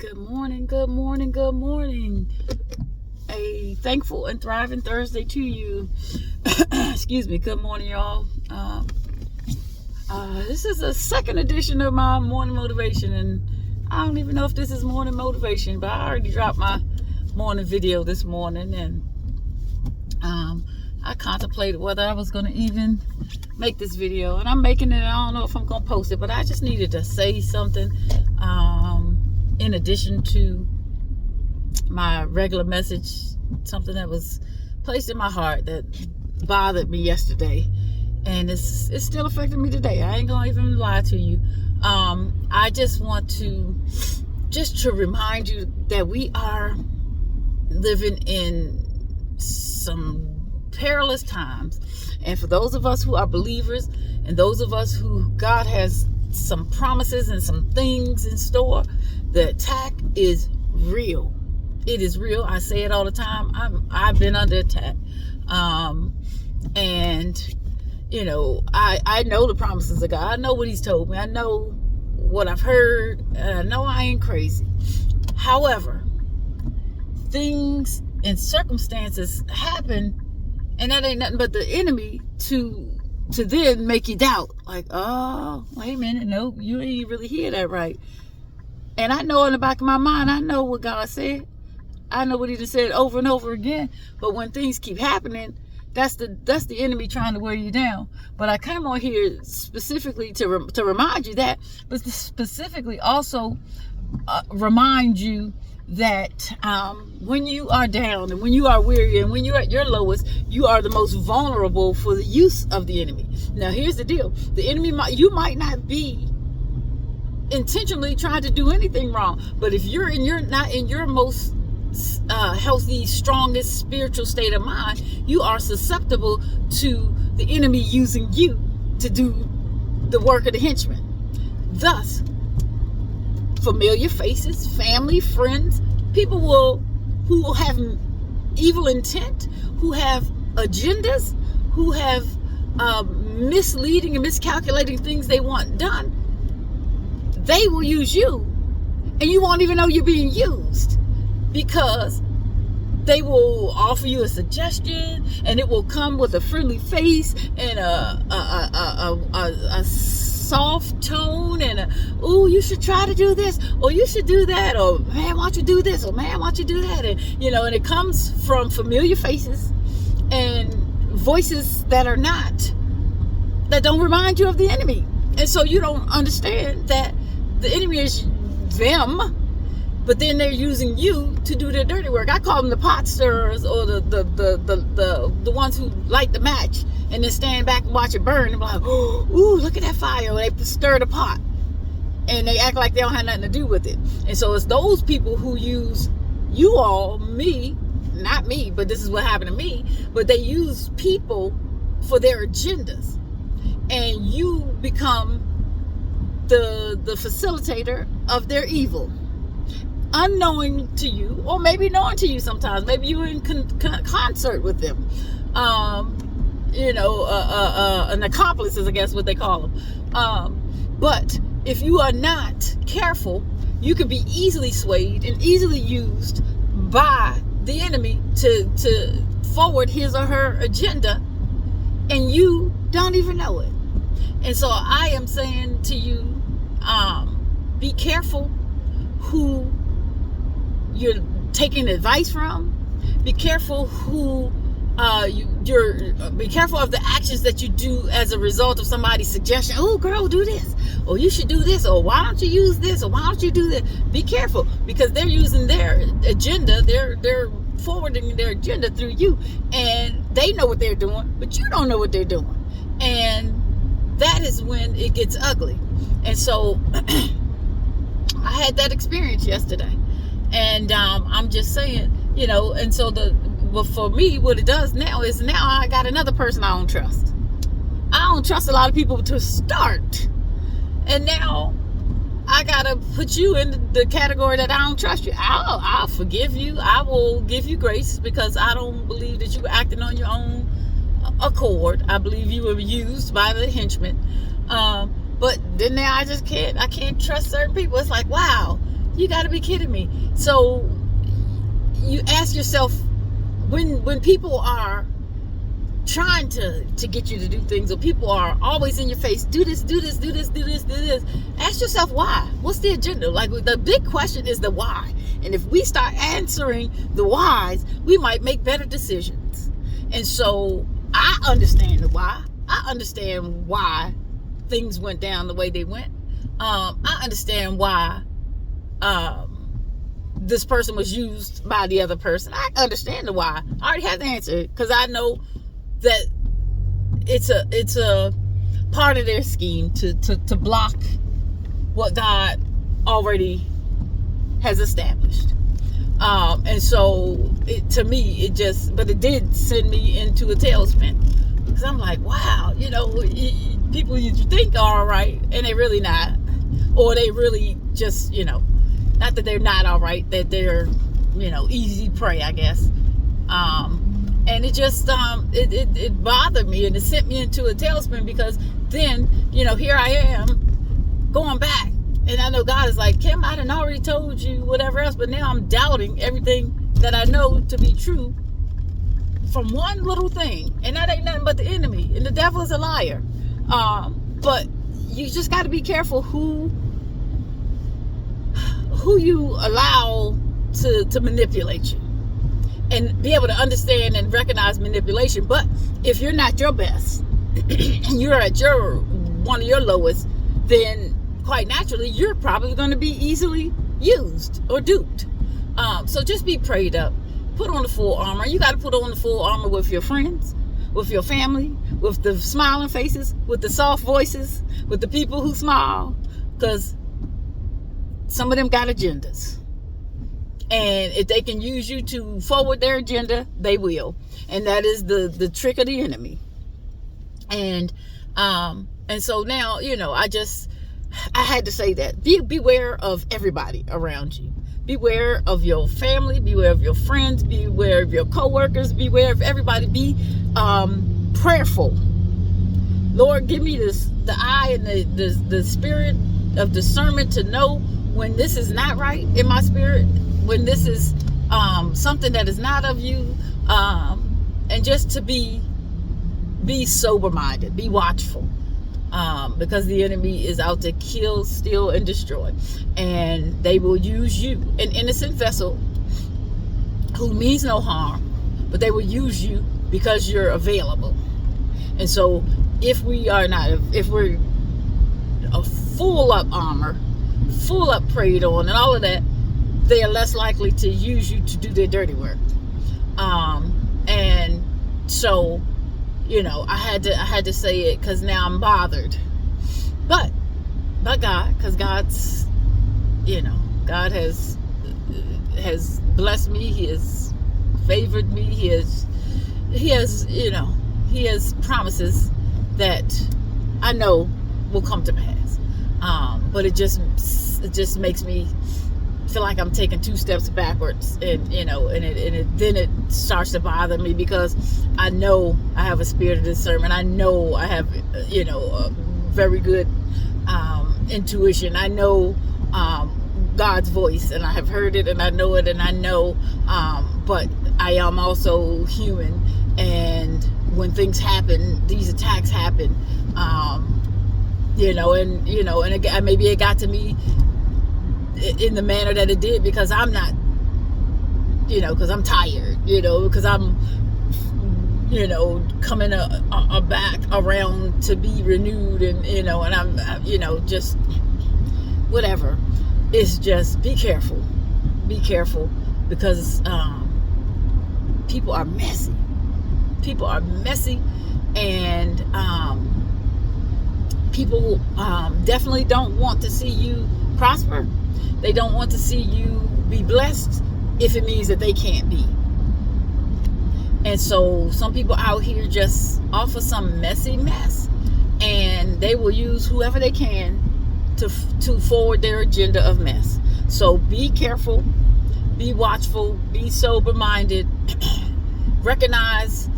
Good morning, good morning, good morning. A thankful and thriving Thursday to you. Excuse me. Good morning, y'all. This is a second edition of my morning motivation, and I don't even know if this is morning motivation, but I already dropped my morning video this morning, and I contemplated whether I was going to even make this video, and I'm making it. I don't know if I'm going to post it, but I just needed to say something in addition to my regular message, something that was placed in my heart that bothered me yesterday, and it's still affecting me today. I ain't gonna even lie to you. I just want to remind you that we are living in some perilous times, and for those of us who are believers and those of us who God has some promises and some things in store, the attack is real. It is real. I say it all the time. I've been under attack, and you know, I know the promises of God. I know what He's told me. I know what I've heard, and I know I ain't crazy. However, things and circumstances happen, and that ain't nothing but the enemy to then make you doubt. Like, oh, wait a minute, nope, you ain't really hear that right. And I know in the back of my mind, I know what God said. I know what He just said over and over again. But when things keep happening, that's the enemy trying to wear you down. But I come on here specifically to remind you that, but specifically also remind you that when you are down and when you are weary and when you're at your lowest, you are the most vulnerable for the use of the enemy. Now, here's the deal: the enemy you might not be intentionally trying to do anything wrong, but if you're not in your most healthy, strongest spiritual state of mind, you are susceptible to the enemy using you to do the work of the henchman. Thus, familiar faces, family, friends, people who have evil intent, who have agendas, who have misleading and miscalculating things they want done, they will use you, and you won't even know you're being used, because they will offer you a suggestion, and it will come with a friendly face and a soft tone, and oh, you should try to do this, or you should do that, or man, why don't you do this, or man, why don't you do that, and you know, and it comes from familiar faces and voices that don't remind you of the enemy, and so you don't understand that the enemy is them, but then they're using you to do their dirty work. I call them the pot stirrers, or the ones who light the match and then stand back and watch it burn and be like, oh, ooh, look at that fire. Or they stir the pot and they act like they don't have nothing to do with it. And so it's those people who use you all, me, not me, but this is what happened to me. But they use people for their agendas, and you become the facilitator of their evil, unknowing to you, or maybe knowing to you sometimes. Maybe you're in concert with them, an accomplice is, I guess, what they call them. But if you are not careful, you could be easily swayed and easily used by the enemy to forward his or her agenda, and you don't even know it. And so I am saying to you, be careful who you're taking advice from. Be careful who be careful of the actions that you do as a result of somebody's suggestion. Oh, girl, do this, or you should do this, or why don't you use this, or why don't you do that? Be careful, because they're using their agenda. They're forwarding their agenda through you, and they know what they're doing, but you don't know what they're doing, and that is when it gets ugly. And so I had that experience yesterday, and I'm just saying, you know, and so but for me, what it does now is, now I got another person I don't trust. I don't trust a lot of people to start, and now I gotta put you in the category that I don't trust you. I'll forgive you. I will give you grace, because I don't believe that you were acting on your own accord. I believe you were used by the henchman. But then now I can't trust certain people. It's like, wow, You got to be kidding me. So you ask yourself, when people are trying to get you to do things, or people are always in your face, do this, do this, do this, do this, do this, ask yourself why. What's the agenda? Like, the big question is the why. And if we start answering the whys, we might make better decisions. And so I understand the why. I understand why things went down the way they went. I understand why this person was used by the other person. I understand the why. I already have the answer, because I know that it's a part of their scheme to block what God already has established. And so to me, but it did send me into a tailspin, because I'm like, wow, people you think are all right, and they really not, or they really just, not that they're not all right, that they're, easy prey, I guess. And it just, it bothered me, and it sent me into a tailspin, because then, here I am going back, and I know God is like, Kim, I done already told you whatever else, but now I'm doubting everything that I know to be true from one little thing, and that ain't nothing but the enemy, and the devil is a liar. But you just got to be careful who you allow to manipulate you, and be able to understand and recognize manipulation. But if you're not your best and you're at one of your lowest, then quite naturally you're probably going to be easily used or duped. So just be prayed up. Put on the full armor. You got to put on the full armor with your friends, with your family, with the smiling faces, with the soft voices, with the people who smile, because some of them got agendas. And if they can use you to forward their agenda, they will. And that is the trick of the enemy. And so now, I had to say that. Beware of everybody around you. Beware of your family. Beware of your friends. Beware of your coworkers. Beware of everybody. Be prayerful. Lord, give me the eye and the spirit of discernment to know when this is not right in my spirit, when this is something that is not of you, and just to be sober-minded, be watchful, because the enemy is out to kill, steal, and destroy, and they will use you, an innocent vessel who means no harm, but they will use you because you're available. And so if we're a full up armor, full up prayed on, and all of that, they are less likely to use you to do their dirty work. And so, I had to say it, because now I'm bothered. But God, because God's, God has blessed me. He has favored me. He has promises that I know will come to pass. But it just makes me feel like I'm taking 2 steps backwards, and then it starts to bother me, because I know I have a spirit of discernment. I know I have a very good intuition. I know God's voice, and I have heard it, and I know it, and I know, but I am also human, and when things happen, these attacks happen, and again, maybe it got to me in the manner that it did, because I'm not, because I'm tired, because I'm, coming back around to be renewed, and, and I'm, just whatever. It's just be careful, because people are messy. And people definitely don't want to see you prosper. They don't want to see you be blessed if it means that they can't be. And so some people out here just offer some messy mess, and they will use whoever they can to forward their agenda of mess. So be careful, be watchful, be sober-minded, recognize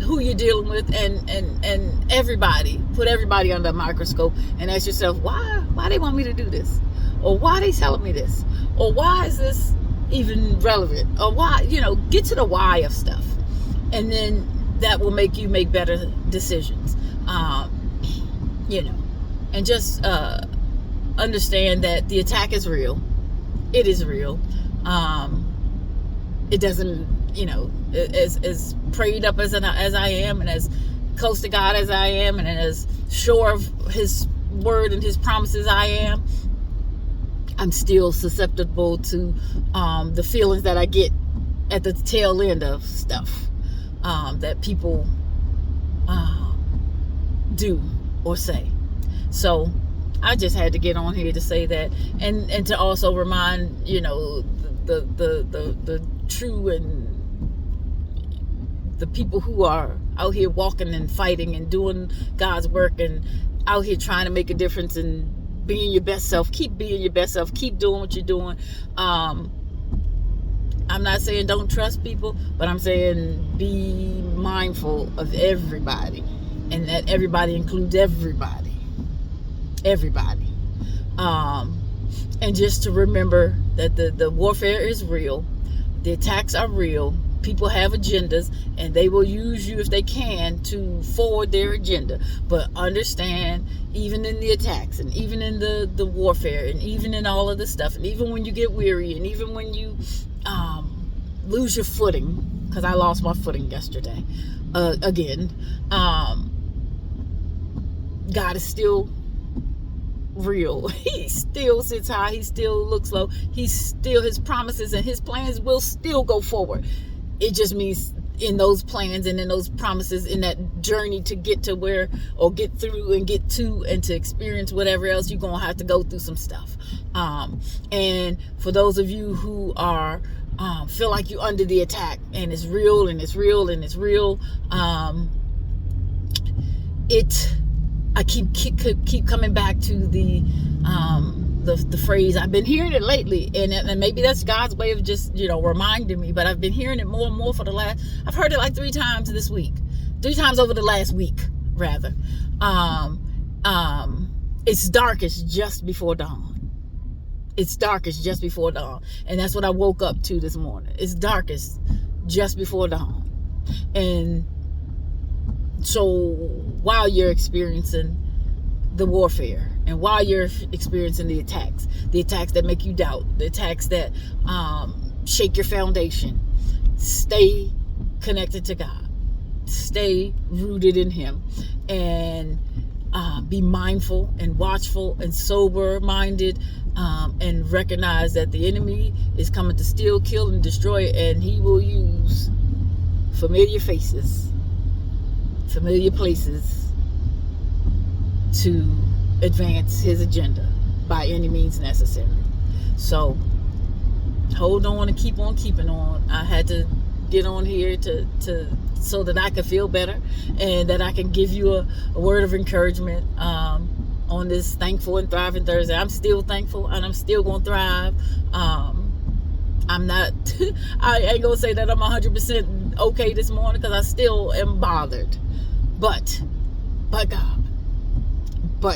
who you're dealing with, and everybody, put everybody under a microscope and ask yourself, why they want me to do this, or why they telling me this, or why is this even relevant, or why, get to the why of stuff, and then that will make you make better decisions. And just understand that the attack is real. It is real. It doesn't, as prayed up as I am, and as close to God as I am, and as sure of His word and His promises I am, I'm still susceptible to the feelings that I get at the tail end of stuff that people do or say. So I just had to get on here to say that, and to also remind the true and the people who are out here walking and fighting and doing God's work and out here trying to make a difference and being your best self. Keep being your best self. Keep doing what you're doing. I'm not saying don't trust people, but I'm saying be mindful of everybody, and that everybody includes everybody. And just to remember that the warfare is real. The attacks are real. People have agendas, and they will use you if they can to forward their agenda. But understand, even in the attacks, and even in the warfare, and even in all of the stuff, and even when you get weary, and even when you lose your footing, because I lost my footing yesterday again, God is still real. He still sits high. He still looks low. His promises and His plans will still go forward. It just means in those plans and in those promises, in that journey to get to where, or get through and get to, and to experience whatever else, you're going to have to go through some stuff. And for those of you who are feel like you're under the attack, and it's real, and it's real, and it's real, I keep coming back to the phrase. I've been hearing it lately, and maybe that's God's way of just reminding me. But I've been hearing it more and more I've heard it like 3 times this week, 3 times over the last week, rather. It's darkest just before dawn. It's darkest just before dawn, and that's what I woke up to this morning. It's darkest just before dawn, and so while you're experiencing the warfare, and while you're experiencing the attacks that make you doubt, the attacks that shake your foundation, stay connected to God, stay rooted in Him, and be mindful and watchful and sober minded, and recognize that the enemy is coming to steal, kill, and destroy, and he will use familiar faces, familiar places to advance his agenda by any means necessary. So hold on and keep on keeping on. I had to get on here to so that I could feel better, and that I can give you a word of encouragement on this Thankful and Thriving Thursday. I'm still thankful, and I'm still going to thrive. I'm not I ain't gonna say that I'm 100% okay this morning, because I still am bothered, but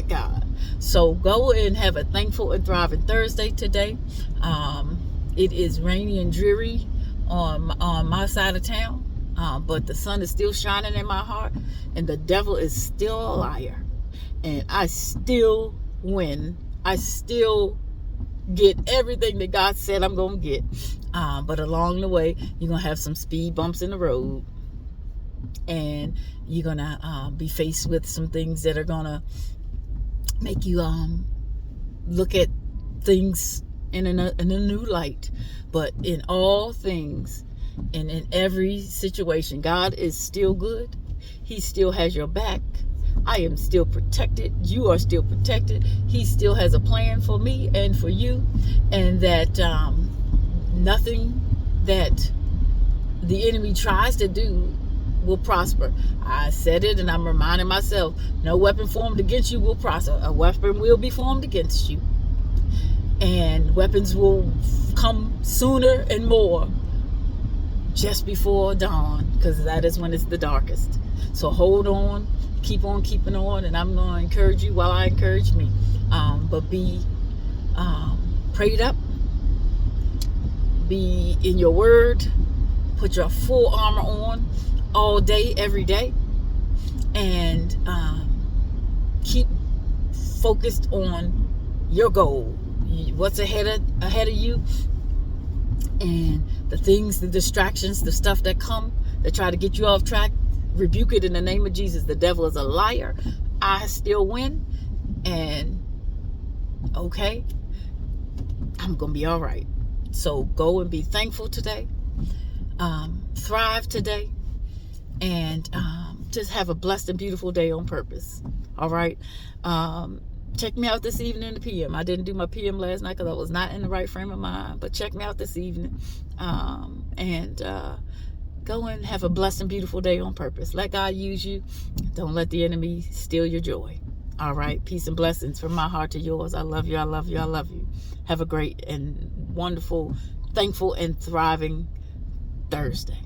God. So go and have a Thankful and Thriving Thursday today. It is rainy and dreary on my side of town, but the sun is still shining in my heart, and the devil is still a liar, and I still win. I still get everything that God said I'm gonna get, but along the way you're gonna have some speed bumps in the road, and you're gonna be faced with some things that are gonna make you look at things in a new light. But in all things and in every situation, God is still good. He still has your back. I am still protected. You are still protected. He still has a plan for me and for you, and that nothing that the enemy tries to do will prosper. I said it, and I'm reminding myself, no weapon formed against you will prosper. A weapon will be formed against you, and weapons will come sooner and more just before dawn, because that is when it's the darkest. So hold on, keep on keeping on, and I'm going to encourage you while I encourage me. But be prayed up, be in your word, put your full armor on all day, every day, and keep focused on your goal, what's ahead of you, and the things, the distractions, the stuff that come that try to get you off track. Rebuke it in the name of Jesus. The devil is a liar. I still win, and okay, I'm gonna be all right. So go and be thankful today, thrive today, and just have a blessed and beautiful day on purpose. All right. Check me out this evening in the PM. I didn't do my PM last night because I was not in the right frame of mind, but check me out this evening, and go and have a blessed and beautiful day on purpose. Let God use you. Don't let the enemy steal your joy. All right. Peace and blessings from my heart to yours. I love you. I love you. I love you. Have a great and wonderful, thankful, and thriving Thursday.